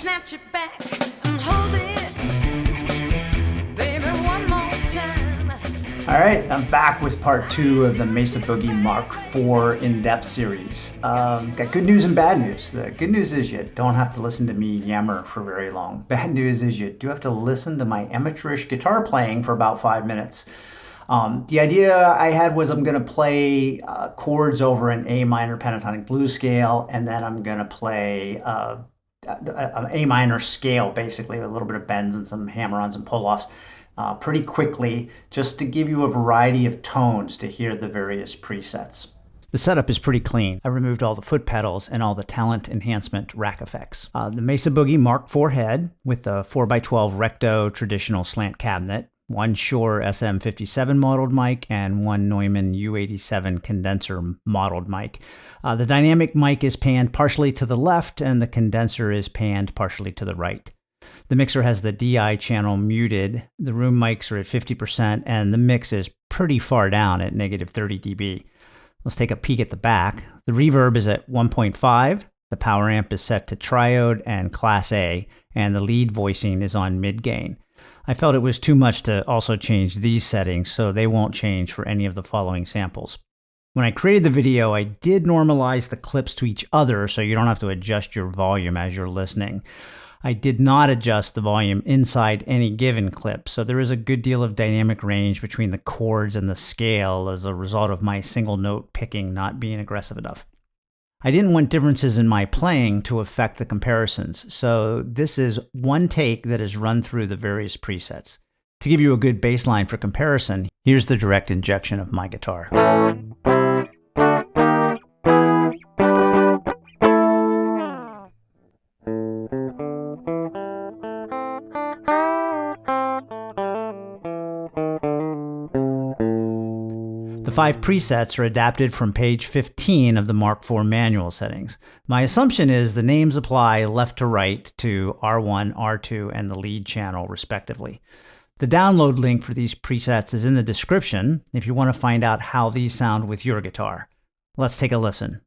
snatch it back and hold it, baby, one more time. All right, I'm back with part 2 of the Mesa Boogie Mark IV in-depth series. Got good news and bad news. The good news is you don't have to listen to me yammer for very long. Bad news is you do have to listen to my amateurish guitar playing for about 5 minutes. The idea I had was I'm going to play chords over an A minor pentatonic blues scale, and then I'm going to play an A minor scale, basically, with a little bit of bends and some hammer-ons and pull-offs pretty quickly, just to give you a variety of tones to hear the various presets. The setup is pretty clean. I removed all the foot pedals and all the talent enhancement rack effects. The Mesa Boogie Mark IV head with the 4x12 Recto traditional slant cabinet, one Shure SM57 modeled mic, and one Neumann U87 condenser modeled mic. The dynamic mic is panned partially to the left, and the condenser is panned partially to the right. The mixer has the DI channel muted, the room mics are at 50%, and the mix is pretty far down at -30 dB. Let's take a peek at the back. The reverb is at 1.5, the power amp is set to triode and Class A, and the lead voicing is on mid-gain. I felt it was too much to also change these settings, so they won't change for any of the following samples. When I created the video, I did normalize the clips to each other so you don't have to adjust your volume as you're listening. I did not adjust the volume inside any given clip, so there is a good deal of dynamic range between the chords and the scale as a result of my single note picking not being aggressive enough. I didn't want differences in my playing to affect the comparisons, so this is one take that is run through the various presets. To give you a good baseline for comparison, here's the direct injection of my guitar. The 5 presets are adapted from page 15 of the Mark IV manual settings. My assumption is the names apply left to right to R1, R2, and the lead channel, respectively. The download link for these presets is in the description if you want to find out how these sound with your guitar. Let's take a listen.